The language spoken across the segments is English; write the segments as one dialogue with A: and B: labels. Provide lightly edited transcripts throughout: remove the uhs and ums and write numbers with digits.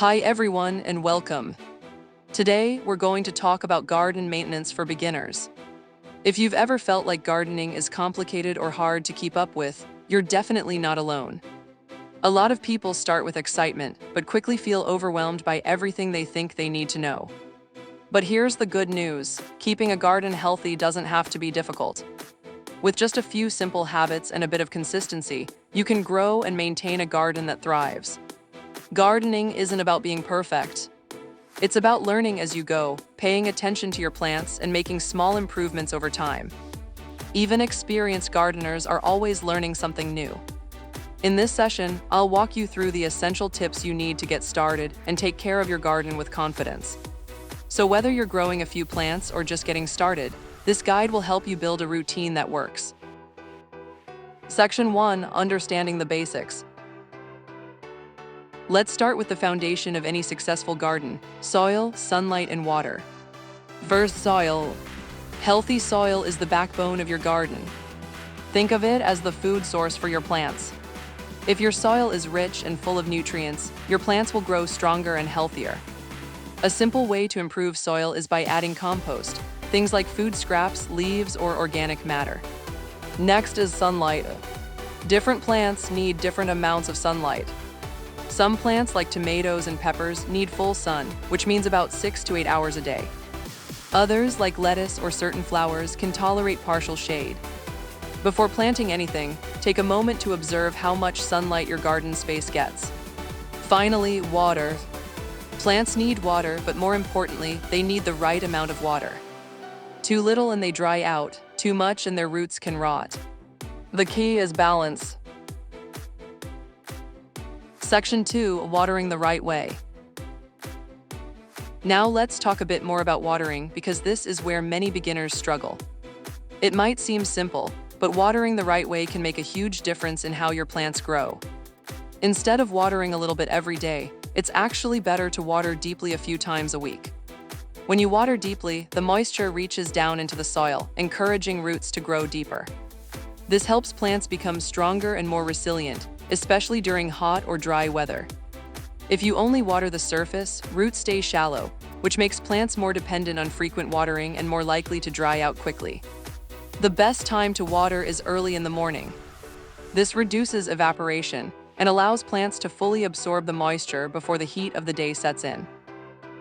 A: Hi everyone and welcome. Today, we're going to talk about garden maintenance for beginners. If you've ever felt like gardening is complicated or hard to keep up with, you're definitely not alone. A lot of people start with excitement, but quickly feel overwhelmed by everything they think they need to know. But here's the good news: keeping a garden healthy doesn't have to be difficult. With just a few simple habits and a bit of consistency, you can grow and maintain a garden that thrives. Gardening isn't about being perfect. It's about learning as you go, paying attention to your plants, and making small improvements over time. Even experienced gardeners are always learning something new. In this session, I'll walk you through the essential tips you need to get started and take care of your garden with confidence. So whether you're growing a few plants or just getting started, this guide will help you build a routine that works. Section 1: Understanding the basics. Let's start with the foundation of any successful garden: soil, sunlight, and water. First, soil. Healthy soil is the backbone of your garden. Think of it as the food source for your plants. If your soil is rich and full of nutrients, your plants will grow stronger and healthier. A simple way to improve soil is by adding compost, things like food scraps, leaves, or organic matter. Next is sunlight. Different plants need different amounts of sunlight. Some plants, like tomatoes and peppers, need full sun, which means about 6 to 8 hours a day. Others, like lettuce or certain flowers, can tolerate partial shade. Before planting anything, take a moment to observe how much sunlight your garden space gets. Finally, water. Plants need water, but more importantly, they need the right amount of water. Too little and they dry out, too much and their roots can rot. The key is balance. Section 2: Watering the right way. Now let's talk a bit more about watering, because this is where many beginners struggle. It might seem simple, but watering the right way can make a huge difference in how your plants grow. Instead of watering a little bit every day, it's actually better to water deeply a few times a week. When you water deeply, the moisture reaches down into the soil, encouraging roots to grow deeper. This helps plants become stronger and more resilient, especially during hot or dry weather. If you only water the surface, roots stay shallow, which makes plants more dependent on frequent watering and more likely to dry out quickly. The best time to water is early in the morning. This reduces evaporation and allows plants to fully absorb the moisture before the heat of the day sets in.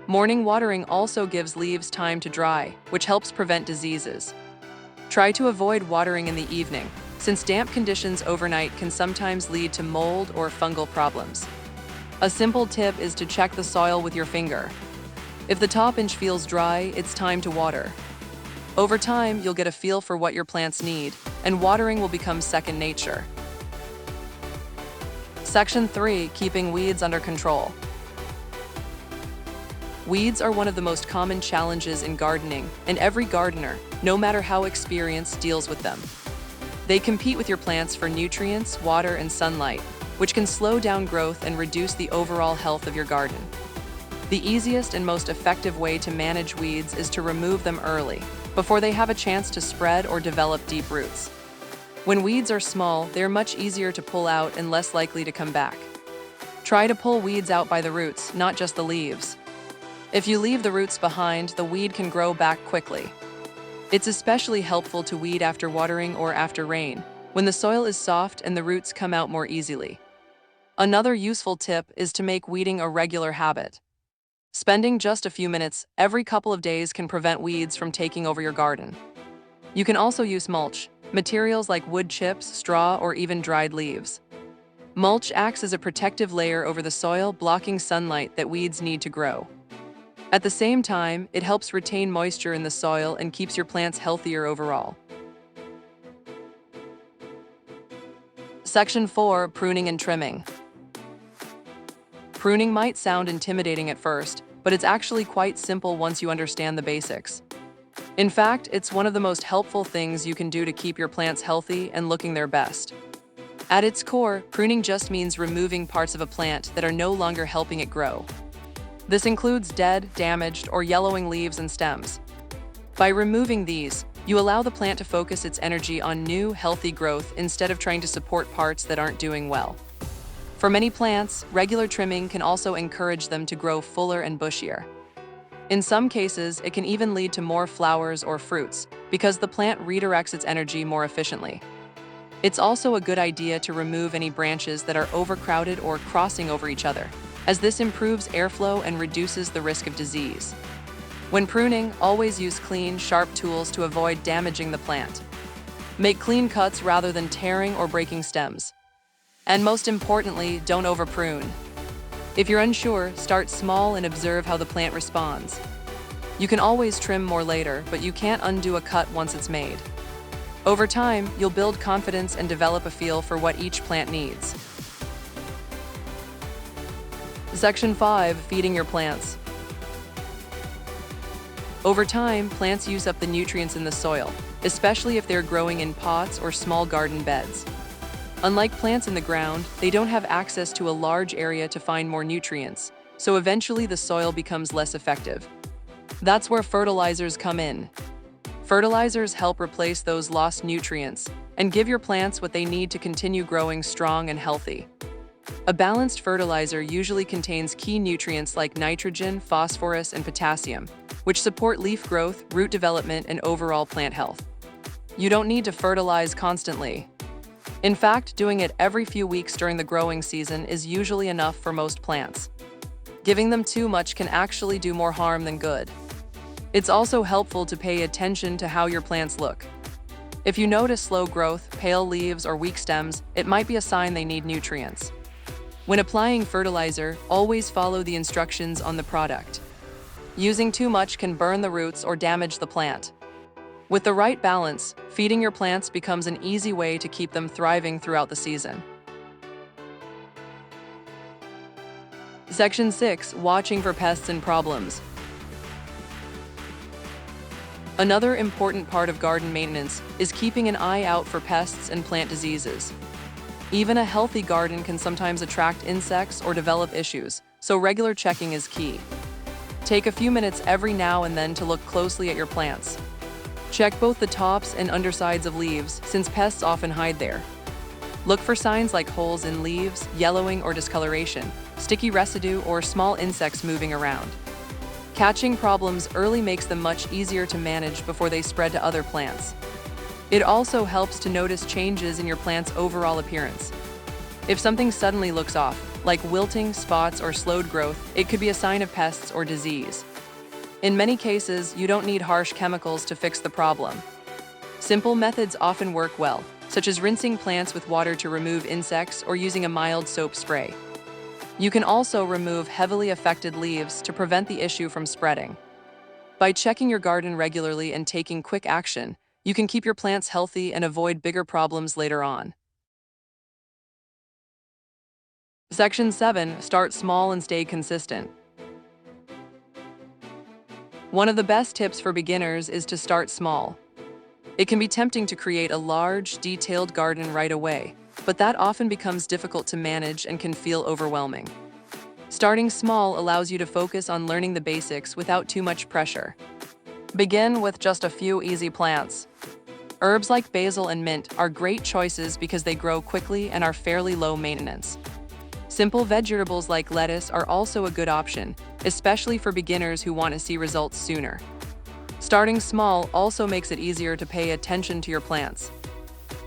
A: Morning watering also gives leaves time to dry, which helps prevent diseases. Try to avoid watering in the evening, since damp conditions overnight can sometimes lead to mold or fungal problems. A simple tip is to check the soil with your finger. If the top inch feels dry, it's time to water. Over time, you'll get a feel for what your plants need, and watering will become second nature. Section 3: Keeping weeds under control. Weeds are one of the most common challenges in gardening, and every gardener, no matter how experienced, deals with them. They compete with your plants for nutrients, water, and sunlight, which can slow down growth and reduce the overall health of your garden. The easiest and most effective way to manage weeds is to remove them early, before they have a chance to spread or develop deep roots. When weeds are small, they're much easier to pull out and less likely to come back. Try to pull weeds out by the roots, not just the leaves. If you leave the roots behind, the weed can grow back quickly. It's especially helpful to weed after watering or after rain, when the soil is soft and the roots come out more easily. Another useful tip is to make weeding a regular habit. Spending just a few minutes every couple of days can prevent weeds from taking over your garden. You can also use mulch, materials like wood chips, straw, or even dried leaves. Mulch acts as a protective layer over the soil, blocking sunlight that weeds need to grow. At the same time, it helps retain moisture in the soil and keeps your plants healthier overall. Section 4: Pruning and trimming. Pruning might sound intimidating at first, but it's actually quite simple once you understand the basics. In fact, it's one of the most helpful things you can do to keep your plants healthy and looking their best. At its core, pruning just means removing parts of a plant that are no longer helping it grow. This includes dead, damaged, or yellowing leaves and stems. By removing these, you allow the plant to focus its energy on new, healthy growth instead of trying to support parts that aren't doing well. For many plants, regular trimming can also encourage them to grow fuller and bushier. In some cases, it can even lead to more flowers or fruits because the plant redirects its energy more efficiently. It's also a good idea to remove any branches that are overcrowded or crossing over each other, as this improves airflow and reduces the risk of disease. When pruning, always use clean, sharp tools to avoid damaging the plant. Make clean cuts rather than tearing or breaking stems. And most importantly, don't overprune. If you're unsure, start small and observe how the plant responds. You can always trim more later, but you can't undo a cut once it's made. Over time, you'll build confidence and develop a feel for what each plant needs. Section 5. Feeding your plants. Over time, plants use up the nutrients in the soil, especially if they're growing in pots or small garden beds. Unlike plants in the ground, they don't have access to a large area to find more nutrients, so eventually the soil becomes less effective. That's where fertilizers come in. Fertilizers help replace those lost nutrients and give your plants what they need to continue growing strong and healthy. A balanced fertilizer usually contains key nutrients like nitrogen, phosphorus, and potassium, which support leaf growth, root development, and overall plant health. You don't need to fertilize constantly. In fact, doing it every few weeks during the growing season is usually enough for most plants. Giving them too much can actually do more harm than good. It's also helpful to pay attention to how your plants look. If you notice slow growth, pale leaves, or weak stems, it might be a sign they need nutrients. When applying fertilizer, always follow the instructions on the product. Using too much can burn the roots or damage the plant. With the right balance, feeding your plants becomes an easy way to keep them thriving throughout the season. Section 6. Watching for pests and problems. Another important part of garden maintenance is keeping an eye out for pests and plant diseases. Even a healthy garden can sometimes attract insects or develop issues, so regular checking is key. Take a few minutes every now and then to look closely at your plants. Check both the tops and undersides of leaves, since pests often hide there. Look for signs like holes in leaves, yellowing or discoloration, sticky residue, or small insects moving around. Catching problems early makes them much easier to manage before they spread to other plants. It also helps to notice changes in your plant's overall appearance. If something suddenly looks off, like wilting, spots, or slowed growth, it could be a sign of pests or disease. In many cases, you don't need harsh chemicals to fix the problem. Simple methods often work well, such as rinsing plants with water to remove insects or using a mild soap spray. You can also remove heavily affected leaves to prevent the issue from spreading. By checking your garden regularly and taking quick action, you can keep your plants healthy and avoid bigger problems later on. Section 7. Start small and stay consistent. One of the best tips for beginners is to start small. It can be tempting to create a large, detailed garden right away, but that often becomes difficult to manage and can feel overwhelming. Starting small allows you to focus on learning the basics without too much pressure. Begin with just a few easy plants. Herbs like basil and mint are great choices because they grow quickly and are fairly low maintenance. Simple vegetables like lettuce are also a good option, especially for beginners who want to see results sooner. Starting small also makes it easier to pay attention to your plants.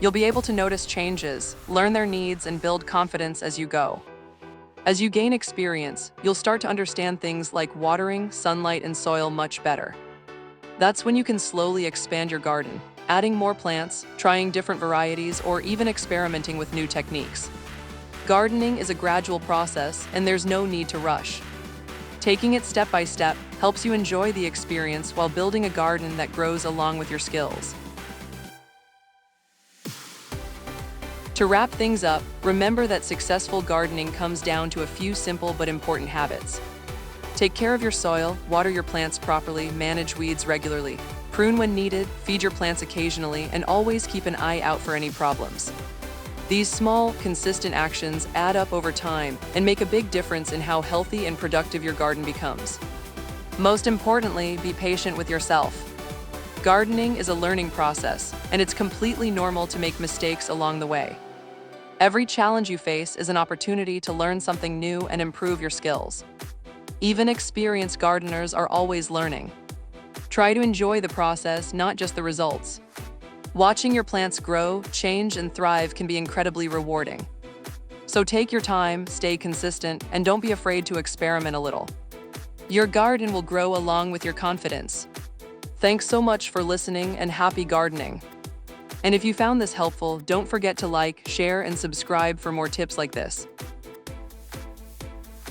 A: You'll be able to notice changes, learn their needs, and build confidence as you go. As you gain experience, you'll start to understand things like watering, sunlight, and soil much better. That's when you can slowly expand your garden, adding more plants, trying different varieties, or even experimenting with new techniques. Gardening is a gradual process, and there's no need to rush. Taking it step by step helps you enjoy the experience while building a garden that grows along with your skills. To wrap things up, remember that successful gardening comes down to a few simple but important habits. Take care of your soil, water your plants properly, manage weeds regularly, prune when needed, feed your plants occasionally, and always keep an eye out for any problems. These small, consistent actions add up over time and make a big difference in how healthy and productive your garden becomes. Most importantly, be patient with yourself. Gardening is a learning process, and it's completely normal to make mistakes along the way. Every challenge you face is an opportunity to learn something new and improve your skills. Even experienced gardeners are always learning. Try to enjoy the process, not just the results. Watching your plants grow, change, and thrive can be incredibly rewarding. So take your time, stay consistent, and don't be afraid to experiment a little. Your garden will grow along with your confidence. Thanks so much for listening and happy gardening. And if you found this helpful, don't forget to like, share, and subscribe for more tips like this.